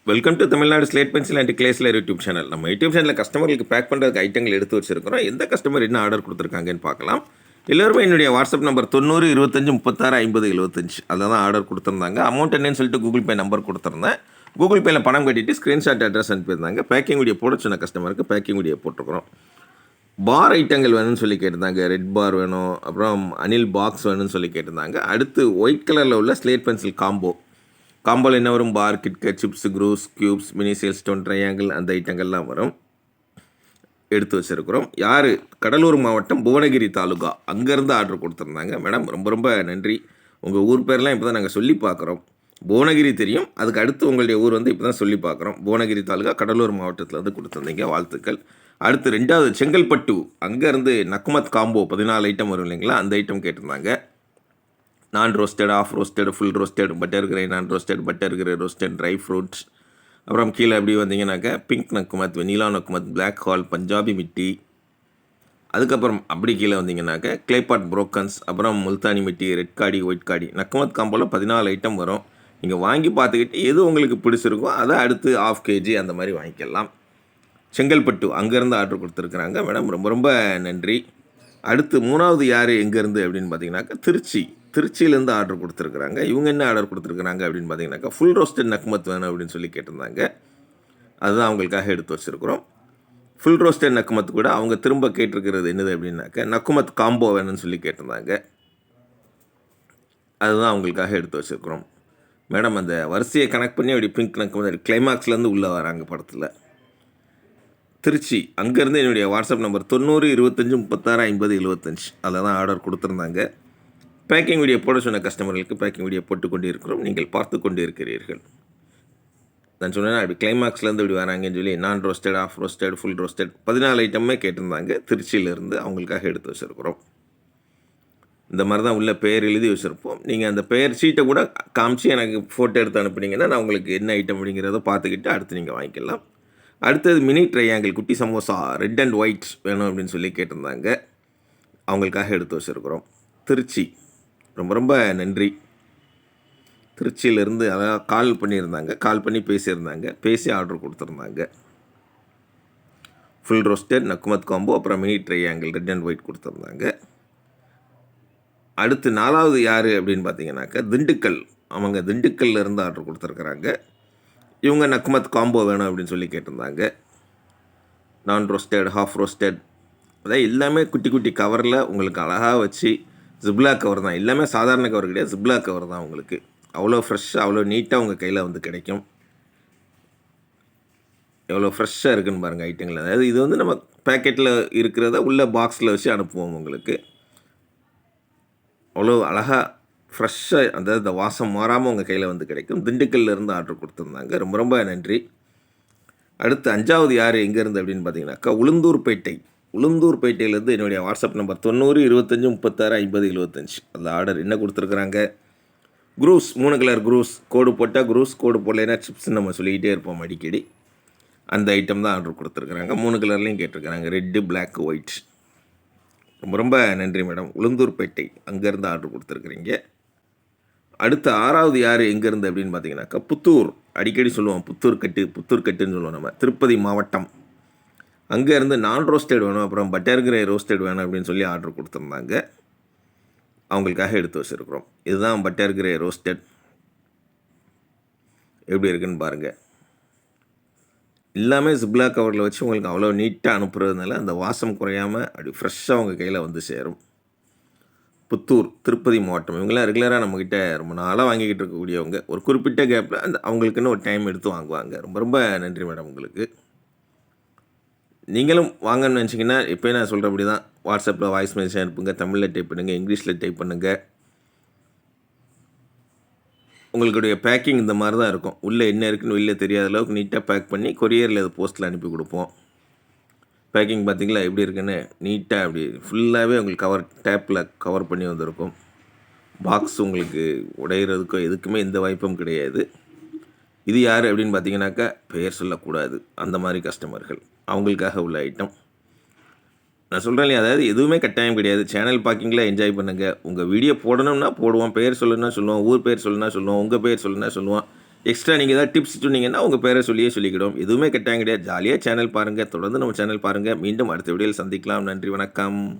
Welcome to Tamil Nadu slate pencil and கிளேஸ்லர் YouTube channel. நம்ம YouTube சேனலில் கஸ்டமர்களுக்கு பேக் பண்ணுறதுக்கு ஐட்டங்கள் எடுத்து வச்சிருக்கிறோம். எந்த கஸ்டமர் என்ன ஆர்டர் கொடுத்துருக்காங்கன்னு பார்க்கலாம். எல்லோருமே என்னுடைய வாட்ஸ்அப் நம்பர் 90 25 36 50 75 அதில் தான் ஆர்டர் கொடுத்துருந்தாங்க. அமௌண்ட் என்னன்னு சொல்லிட்டு கூகுள் பே நம்பர் கொடுத்துருந்தேன். கூகுள் பேயில் பணம் கட்டிட்டு ஸ்க்ரீன்ஷாட் அட்ரஸ் அனுப்பியிருந்தாங்க. பேக்கிங் வீடியோ போட சொன்ன கஸ்டமருக்கு பேக்கிங் வீடியோ போட்டிருக்கிறோம். பார் ஐட்டங்கள் வேணும்னு சொல்லி கேட்டிருந்தாங்க. ரெட் பார் வேணும், அப்புறம் அனில் பாக்ஸ் வேணும்னு சொல்லி கேட்டிருந்தாங்க. அடுத்து ஒயிட் கலரில் உள்ள ஸ்லேட் பென்சில் காம்போவில் என்ன வரும்? பார், கிட்கட், சிப்ஸ், க்ரூஸ், க்யூப்ஸ், மினி சேல் ஸ்டோன், ட்ரையாங்கிள், அந்த ஐட்டங்கள்லாம் வரும். எடுத்து வச்சுருக்கிறோம். யார்? கடலூர் மாவட்டம் புவனகிரி தாலுகா, அங்கேருந்து ஆர்டர் கொடுத்துருந்தாங்க. மேடம் ரொம்ப ரொம்ப நன்றி. உங்கள் ஊர் பேர்லாம் இப்போ தான் நாங்கள் சொல்லி பார்க்குறோம். புவனகிரி தெரியும், அதுக்கு அடுத்து உங்களுடைய ஊர் வந்து இப்போ தான் சொல்லி பார்க்குறோம். புவனகிரி தாலுகா, கடலூர் மாவட்டத்தில் வந்து கொடுத்துருந்தீங்க. வாழ்த்துக்கள். அடுத்து 2வது செங்கல்பட்டு, அங்கேருந்து நக்குமத் காம்போ 14 ஐட்டம் வரும் இல்லைங்களா, அந்த ஐட்டம் கேட்டிருந்தாங்க. Non roasted, half roasted, full roasted, butter grey non roasted, butter grey roasted, dry fruits, அப்புறம் கீழே எப்படி வந்தீங்கன்னாக்கா பிங்க் நக்குமத், வெனிலா நக்குமத், பிளாக் ஹால், பஞ்சாபி மிட்டி, அதுக்கப்புறம் அப்படி கீழே வந்தீங்கன்னாக்கா கிளேபாட் புரோக்கன்ஸ், அப்புறம் முல்தானி மிட்டி, ரெட் காடி, ஒயிட் காடி. நக்குமத் காம்போவில் 14 ஐட்டம் வரும். நீங்கள் வாங்கி பார்த்துக்கிட்டு எது உங்களுக்கு பிடிச்சிருக்கோ அதை அடுத்து 1/2 kg அந்த மாதிரி வாங்கிக்கலாம். செங்கல்பட்டு அங்கேருந்து ஆர்டர் கொடுத்துருக்குறாங்க. மேடம் ரொம்ப ரொம்ப நன்றி. அடுத்து 3வது யார் எங்கேருந்து அப்படின்னு பார்த்தீங்கன்னாக்கா திருச்சியிலேருந்து ஆர்டர் கொடுத்துருக்குறாங்க. இவங்க என்ன ஆர்டர் கொடுத்துருக்குறாங்க அப்படின்னு பார்த்தீங்கன்னாக்கா ஃபுல் ரோஸ்டட் நக்குமத் வேணும் அப்படின்னு சொல்லி கேட்டிருந்தாங்க. அதுதான் அவங்களுக்காக எடுத்து வச்சுருக்குறோம். ஃபுல் ரோஸ்டட் நக்குமத் கூட அவங்க திரும்ப கேட்டிருக்கிறது என்னது அப்படின்னாக்கா நக்குமத் காம்போ வேணும்னு சொல்லி கேட்டிருந்தாங்க. அதுதான் அவங்களுக்காக எடுத்து வச்சுருக்குறோம். மேடம் அந்த வரிசையை கனெக்ட் பண்ணி அப்படி பிங்க் நக்குமத் கிளைமாக்ஸ்லேருந்து உள்ளே வராங்க படத்தில். திருச்சி அங்கேருந்து என்னுடைய வாட்ஸ்அப் நம்பர் 90 25 36 50 75 அதில் தான் ஆர்டர் கொடுத்துருந்தாங்க. பேக்கிங் வீடியோ போட சொன்ன கஸ்டமர்களுக்கு பேக்கிங் வீடியோ போட்டு கொண்டு இருக்கிறோம். நீங்கள் பார்த்து கொண்டு இருக்கிறீர்கள். நான் சொன்னேன் அப்படி கிளைமாக்ஸ்லேருந்து இப்படி வராங்கன்னு சொல்லி நான் roasted, half roasted, full roasted 14 ஐட்டமே கேட்டிருந்தாங்க. திருச்சியிலேருந்து அவங்களுக்காக எடுத்து வச்சுருக்கிறோம். இந்த மாதிரி தான் உள்ள பெயர் எழுதி வச்சுருப்போம். நீங்கள் அந்த பெயர் சீட்டை கூட காமிச்சு எனக்கு ஃபோட்டோ எடுத்து அனுப்புனீங்கன்னா நான் உங்களுக்கு என்ன ஐட்டம் அப்படிங்கிறத பார்த்துக்கிட்டு அடுத்து நீங்கள் வாங்கிக்கலாம். அடுத்தது மினி ட்ரையாங்கிள் குட்டி சமோசா ரெட் அண்ட் ஒயிட் வேணும் அப்படின்னு சொல்லி கேட்டிருந்தாங்க. அவங்களுக்காக எடுத்து வச்சுருக்கிறோம். திருச்சி ரொம்ப ரொம்ப நன்றி. திருச்சியிலேருந்து அதாவது கால் பண்ணியிருந்தாங்க, கால் பண்ணி பேசியிருந்தாங்க, பேசி ஆர்டர் கொடுத்துருந்தாங்க. ஃபுல் ரோஸ்டட் நக்குமத் காம்போ, அப்புறம் mini triangle red and white கொடுத்துருந்தாங்க. அடுத்து 4வது யார் அப்படின்னு பார்த்தீங்கன்னாக்கா திண்டுக்கல், அவங்க திண்டுக்கல்லேருந்து ஆர்டர் கொடுத்துருக்குறாங்க. இவங்க நக்குமத் காம்போ வேணும் அப்படின்னு சொல்லி கேட்டிருந்தாங்க. நான் ரோஸ்டட், ஹாஃப் ரோஸ்டட், அதாவது எல்லாமே குட்டி குட்டி கவரில் உங்களுக்கு அழகாக வச்சு ஜிப்லா கவர் தான், எல்லாமே சாதாரண கவர் கிடையாது, ஜிப்லா கவர் தான். உங்களுக்கு அவ்வளோ ஃப்ரெஷ்ஷாக அவ்வளோ நீட்டாக உங்கள் கையில் வந்து கிடைக்கும். எவ்வளோ ஃப்ரெஷ்ஷாக இருக்குதுன்னு பாருங்கள் ஐட்டங்கள். அதாவது இது வந்து நம்ம பேக்கெட்டில் இருக்கிறத உள்ள பாக்ஸில் வச்சு அனுப்புவோம் உங்களுக்கு. அவ்வளோ அழகாக ஃப்ரெஷ்ஷாக அதாவது இந்த வாசம் மாறாமல் உங்கள் கையில் வந்து கிடைக்கும். திண்டுக்கல்லேருந்து ஆர்டர் கொடுத்துருந்தாங்க. ரொம்ப ரொம்ப நன்றி. அடுத்து 5வது யார் எங்கேருந்து அப்படின்னு பார்த்தீங்கன்னாக்கா உளுந்தூர்பேட்டையிலேருந்து என்னுடைய வாட்ஸ்அப் நம்பர் 90 25 36 50 75 அந்த ஆர்டர் என்ன கொடுத்துருக்குறாங்க? க்ரூஸ் 3 கலர் க்ரூஸ், கோடு போட்டால் க்ரூஸ், கோடு போடலைன்னா சிப்ஸ்ன்னு நம்ம சொல்லிக்கிட்டே இருப்போம் அடிக்கடி. அந்த ஐட்டம் தான் ஆர்டர் கொடுத்துருக்குறாங்க. 3 கலர்லேயும் கேட்டிருக்கிறாங்க, ரெட்டு, பிளாக், ஒயிட். ரொம்ப ரொம்ப நன்றி மேடம். உளுந்தூர்பேட்டை அங்கேருந்து ஆர்டர் கொடுத்துருக்குறீங்க. அடுத்து 6வது யார் எங்கேருந்து அப்படின்னு பார்த்தீங்கன்னாக்கா புத்தூர், அடிக்கடி சொல்லுவோம் புத்தூர் கட்டுன்னு சொல்லுவோம் நம்ம, திருப்பதி மாவட்டம். அங்கேருந்து நான் ரோஸ்டட் வேணும், அப்புறம் பட்டர் கிரே ரோஸ்டட் வேணும் அப்படின்னு சொல்லி ஆர்டர் கொடுத்துருந்தாங்க. அவங்களுக்காக எடுத்து வச்சுருக்குறோம். இதுதான் பட்டர் கிரே ரோஸ்டட். எப்படி இருக்குன்னு பாருங்கள். எல்லாமே ஜிப்லா கவரில் வச்சு உங்களுக்கு அவ்வளோ நீட்டாக அனுப்புறதுனால அந்த வாசம் குறையாமல் அப்படி ஃப்ரெஷ்ஷாக உங்கள் கையில் வந்து சேரும். புத்தூர், திருப்பதி மாவட்டம். இவங்களாம் ரெகுலராக நம்மக்கிட்ட ரொம்ப நாளாக வாங்கிக்கிட்டு இருக்கக்கூடியவங்க. ஒரு குறிப்பிட்ட கேப்பில் அந்த அவங்களுக்குன்னு ஒரு டைம் எடுத்து வாங்குவாங்க. ரொம்ப ரொம்ப நன்றி மேடம் உங்களுக்கு. நீங்களும் வாங்கன்னு நினச்சிங்கன்னா இப்போ நான் சொல்கிறபடி தான் வாட்ஸ்அப்பில் வாய்ஸ் மெசேஜ் அனுப்புங்க. தமிழில் டைப் பண்ணுங்கள், இங்கிலீஷில் டைப் பண்ணுங்கள். உங்களுடைய பேக்கிங் இந்த மாதிரி தான் இருக்கும். உள்ளே என்ன இருக்குன்னு வெளியில் தெரியாத அளவுக்கு நீட்டாக பேக் பண்ணி கொரியரில் அது போஸ்ட்டில் அனுப்பி கொடுப்போம். பேக்கிங் பார்த்திங்களா எப்படி இருக்குன்னு, நீட்டாக அப்படி ஃபுல்லாகவே உங்களுக்கு டேப்பில் கவர் பண்ணி வந்திருக்கும். பாக்ஸ் உங்களுக்கு உடையிறதுக்கோ எதுக்குமே எந்த வாய்ப்பும் கிடையாது. இது யார் அப்படின்னு பார்த்தீங்கன்னாக்கா பெயர் சொல்லக்கூடாது, அந்த மாதிரி கஸ்டமர்கள், அவங்களுக்காக உள்ள ஐட்டம். நான் சொல்கிறேன் இல்லையா, அதாவது எதுவுமே கட்டாயம் கிடையாது. சேனல் பார்க்கிங்கில் என்ஜாய் பண்ணுங்கள். உங்கள் வீடியோ போடணும்னா போடுவோம், பெயர் சொல்லுன்னா சொல்லுவோம், ஊர் பேர் சொல்லுன்னா சொல்லுவோம், உங்கள் பேர் சொல்லுன்னா சொல்லுவோம். எக்ஸ்ட்ரா நீங்கள் ஏதாவது டிப்ஸ் சொன்னீங்கன்னா உங்கள் பேரை சொல்லியே சொல்லிக்கிடும். எதுவுமே கட்டாயம் கிடையாது. ஜாலியாக சேனல் பாருங்கள். தொடர்ந்து நம்ம சேனல் பாருங்கள். மீண்டும் அடுத்த வீடியோவில் சந்திக்கலாம். நன்றி, வணக்கம்.